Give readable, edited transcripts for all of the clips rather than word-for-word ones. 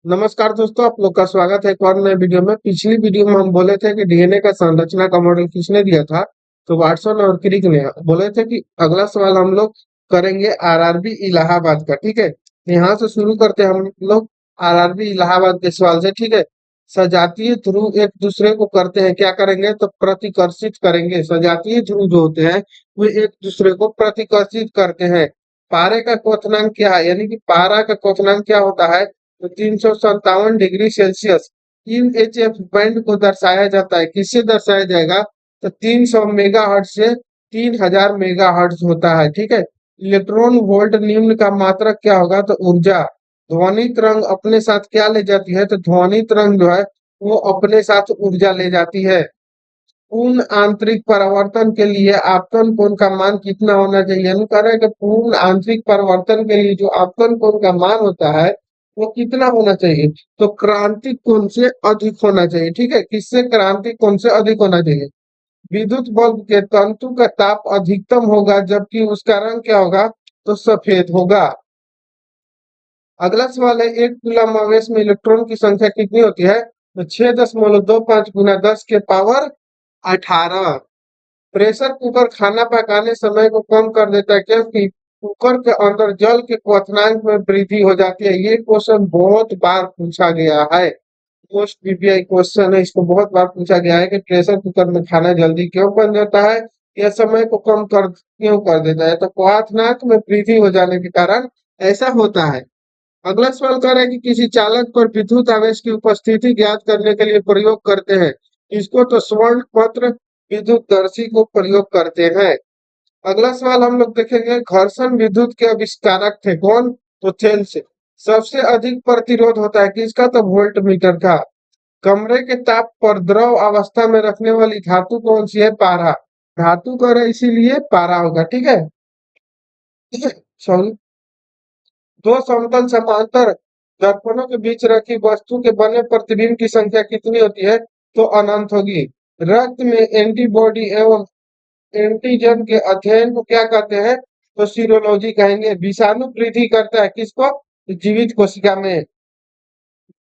नमस्कार दोस्तों, आप लोग का स्वागत है एक और नए वीडियो में। पिछली वीडियो में हम बोले थे कि डीएनए का संरचना का मॉडल किसने दिया था। तो वाटसन और क्रिक ने बोले थे कि अगला सवाल हम लोग करेंगे आरआरबी इलाहाबाद का। ठीक है, यहाँ से शुरू करते हैं हम लोग आरआरबी इलाहाबाद के सवाल से। ठीक है, सजातीय ध्रुव एक दूसरे को करते हैं, क्या करेंगे तो प्रतिकर्षित करेंगे। सजातीय ध्रुव जो होते हैं वे एक दूसरे को प्रतिकर्षित करते हैं। पारे का क्वथनांक क्या है, यानी कि पारा का क्वथनांक क्या होता है तो 357 डिग्री सेल्सियस। इन एच एफ बैंड को दर्शाया जाता है, किससे दर्शाया जाएगा तो 300 मेगा हर्ट से 3000 मेगा हर्ट होता है। ठीक है, इलेक्ट्रॉन वोल्ट निम्न का मात्रक क्या होगा तो ऊर्जा। ध्वनि तरंग अपने साथ क्या ले जाती है तो ध्वनि तरंग जो है वो अपने साथ ऊर्जा ले जाती है। पूर्ण आंतरिक परावर्तन के लिए आपतन कोण का मान कितना होना चाहिए, यानी कह रहे हैं कि पूर्ण आंतरिक परिवर्तन के लिए जो आपतन कोण का मान होता है वो कितना होना चाहिए तो क्रांतिक कोण से अधिक होना चाहिए। ठीक है, किससे क्रांतिक कोण से अधिक होना चाहिए। विद्युत बल्ब के तंतु का ताप अधिकतम होगा जबकि उसका रंग क्या होगा तो सफेद होगा। अगला सवाल है, एक कूलम आवेश में इलेक्ट्रॉन की संख्या कितनी होती है तो 6.25 गुना 10 के पावर 18। प्रेशर कुकर खाना पकाने समय को कम कर देता है क्योंकि कुकर के अंदर जल के क्वथनांक में वृद्धि हो जाती है। ये क्वेश्चन बहुत बार पूछा गया है, मोस्ट पीपीआई क्वेश्चन है। इसको बहुत बार पूछा गया है कि प्रेशर कुकर में खाना जल्दी क्यों बन जाता है या समय को कम कर क्यों कर देता है तो क्वथनांक में वृद्धि हो जाने के कारण ऐसा होता है। अगला सवाल कर रहा है कि किसी चालक पर विद्युत आवेश की उपस्थिति ज्ञात करने के लिए प्रयोग करते हैं, इसको तो स्वर्ण पत्र विद्युत दर्शी को प्रयोग करते हैं। अगला सवाल हम लोग देखेंगे, घर्षण विद्युत के आविष्कारक थे कौन तो थेल्स। सबसे अधिक प्रतिरोध होता है किसका तो वोल्ट मीटर का। कमरे के ताप पर द्रव अवस्था में रखने वाली धातु कौन सी है पारा। धातु का है इसीलिए पारा होगा। ठीक है, सॉरी। दो समतल समांतर दर्पणों के बीच रखी वस्तु के बने प्रतिबिंब की संख्या कितनी होती है तो अनंत होगी। रक्त में एंटीबॉडी एवं एंटीजन के अध्ययन को क्या कहते हैं तो सीरोलॉजी कहेंगे। विषाणु वृद्धि करता है किसको जीवित कोशिका में।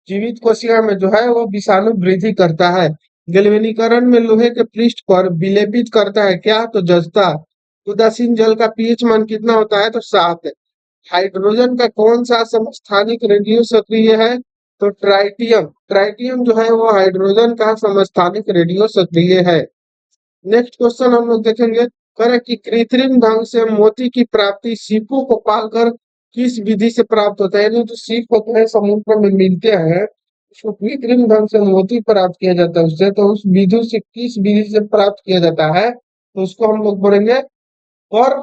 जीवित कोशिका में जो है वो विषाणु वृद्धि करता है। गैल्वेनीकरण में लोहे के पृष्ठ पर विलेपित करता है क्या तो जस्ता। उदासीन जल का पीएच मान कितना होता है तो 7। हाइड्रोजन का कौन सा समस्थानिक रेडियो सक्रिय है तो ट्राइटियम। ट्राइटियम जो है वो हाइड्रोजन का समस्थानिक रेडियो सक्रिय है। नेक्स्ट क्वेश्चन हम लोग देखेंगे, करें कि कृत्रिम ढंग से मोती की प्राप्ति सीपों को पालकर किस विधि से प्राप्त होता है, यानी जो सीप होते हैं समुद्र में मिलते हैं उसको कृत्रिम ढंग से मोती प्राप्त किया जाता है उससे, तो उस विधि से किस विधि से प्राप्त किया जाता है तो उसको हम लोग बोलेंगे पर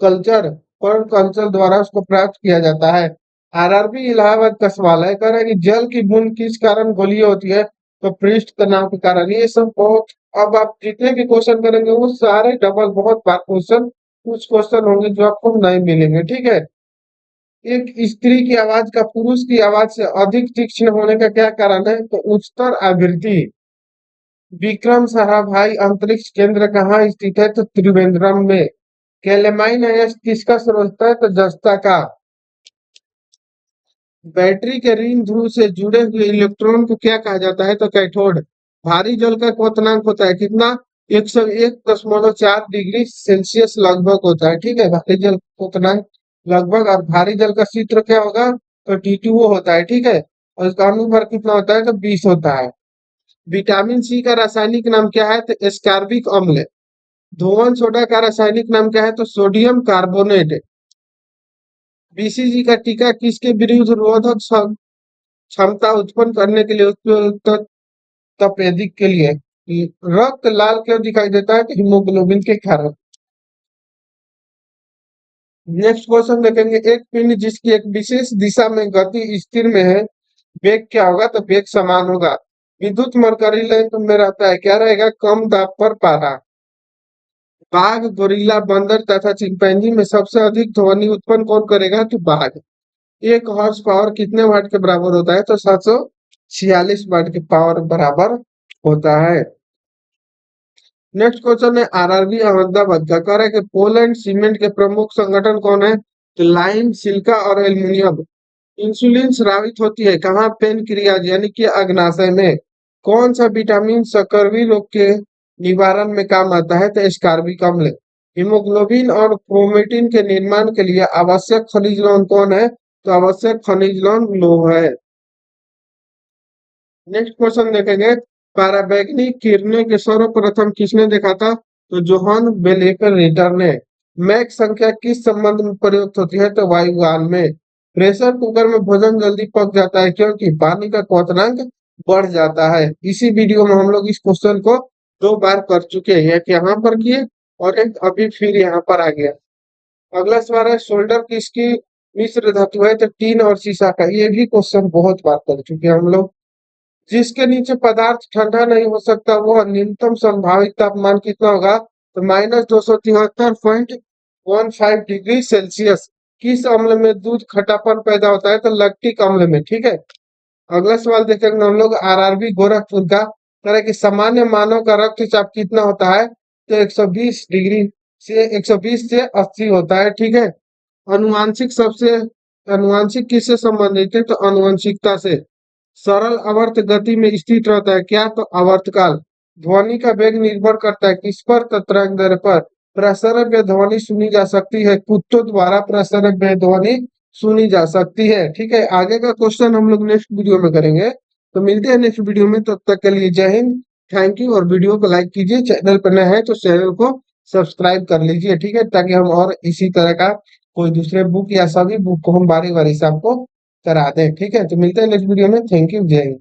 कल्चर। पर कल्चर द्वारा उसको प्राप्त किया जाता है। आरआरबी इलाहाबाद का सवाल है, कह रहा है कि जल की बूंद किस कारण गोलीय होती है तो पृष्ठ तनाव के कारण। ये सब बहुत, अब आप जितने भी क्वेश्चन करेंगे वो सारे डबल बहुत बार क्वेश्चन, कुछ क्वेश्चन होंगे जो आपको नहीं मिलेंगे। ठीक है, एक स्त्री की आवाज का पुरुष की आवाज से अधिक तीक्ष्ण होने का क्या कारण है तो उच्चतर आवृत्ति। विक्रम साराभाई अंतरिक्ष केंद्र कहाँ स्थित है तो त्रिवेंद्रम में। कैलेमाइन अयस्क किसका स्रोत है तो जस्ता का। बैटरी के ऋण ध्रुव से जुड़े हुए इलेक्ट्रॉन को क्या कहा जाता है तो कैथोड। भारी जल का क्वथनांक होता है कितना 101.4 डिग्री सेल्सियस लगभग होता है। ठीक है, भारी जल क्वथनांक लगभग। और भारी जल का सूत्र क्या होगा तो T2O होता है। ठीक है, और इसका अनुभार कितना होता है तो 20 होता है। विटामिन सी का रासायनिक नाम क्या है तो एस्कॉर्बिक अम्ल। धोवन सोडा का रासायनिक नाम क्या है तो सोडियम कार्बोनेट। बीसीजी का टीका किसके विरुद्ध रोधक क्षमता उत्पन्न करने के लिए उपयुक्त तपेदिक के लिए। रक्त लाल क्यों दिखाई देता है तो हीमोग्लोबिन के कारण। नेक्स्ट क्वेश्चन देखेंगे, एक पिंड जिसकी एक विशेष दिशा में गति स्थिर में है वेग क्या होगा तो वेग समान होगा। विद्युत मरकरी लैंप में रहता है क्या रहेगा कम दाब पर पारा। बाघ गोरिल्ला बंदर तथा चिंपैंजी में सबसे अधिक ध्वनि उत्पन्न कौन करेगा तो बाघ। एक हॉर्स पावर कितने वाट के बराबर होता है तो 746 वाट के पावर बराबर होता है। नेक्स्ट क्वेश्चन है आरआरबी अहमदाबाद का, कह रहा है कि पोलैंड सीमेंट के प्रमुख संगठन कौन है तो लाइम सिल्का और एल्यूमिनियम। इंसुलिन स्रावित होती है कहाँ? पेनक्रियाज यानी कि अग्नाशय में। कौन सा विटामिन सकर्वी रोग के निवारण में काम आता है? तो स्कारबिक अम्ल। हीमोग्लोबिन और क्रोमेटिन के निर्माण के लिए आवश्यक खनिज लवण कौन है? तो आवश्यक खनिज लवण लौह है। नेक्स्ट क्वेश्चन देखेंगे, पराबैंगनी किरणें के सर्वप्रथम किसने देखा था? तो जोहान बेलेकर ने। मैक संख्या किस संबंध में प्रयुक्त होती है? तो वायुयान में। प्रेशर कुकर में भोजन जल्दी पक जाता है क्योंकि पानी का क्वथनांक बढ़ जाता है। इसी वीडियो में हम लोग इस क्वेश्चन को 2 बार कर चुके हैं, एक यहाँ पर किए और एक अभी फिर यहाँ पर आ गया। अगला सवाल है, शोल्डर किसकी मिश्र धातु है? तो टीन और सीसा का। ये भी क्वेश्चन बहुत बार कर चुके हैं हम लोग। जिसके नीचे पदार्थ ठंडा नहीं हो सकता वह न्यूनतम संभावित तापमान कितना होगा? तो -273.15 डिग्री सेल्सियस। किस अम्ल में दूध खटापन पैदा होता है? तो लैक्टिक अम्ल में। ठीक है। अगला सवाल देखेंगे हम लोग आरआरबी गोरखपुर का। तरह कि सामान्य मानव का रक्तचाप कितना होता है? तो 120 डिग्री से 120 से 80 होता है। ठीक है। अनुवांशिक सबसे अनुवांशिक किससे संबंधित है? तो अनुवंशिकता से। सरल आवर्त गति में स्थित रहता है क्या? तो आवर्तकाल। ध्वनि का वेग निर्भर करता है किस पर? तो तरंग दैर्ध्य पर। प्रसरव्य ध्वनि सुनी जा सकती है कुत्तों द्वारा प्रसरव्य ध्वनि सुनी जा सकती है। ठीक है। आगे का क्वेश्चन हम लोग नेक्स्ट वीडियो में करेंगे। तो मिलते हैं नेक्स्ट वीडियो में, तब तक के लिए जय हिंद। Thank you. और वीडियो को लाइक कीजिए, चैनल पर नए हैं तो चैनल को सब्सक्राइब कर लीजिए। ठीक है, ताकि हम और इसी तरह का कोई दूसरे बुक या सभी बुक को हम बारी बारी से आपको करा दें। ठीक है, तो मिलते हैं नेक्स्ट वीडियो में। थैंक यू, जय हिंद।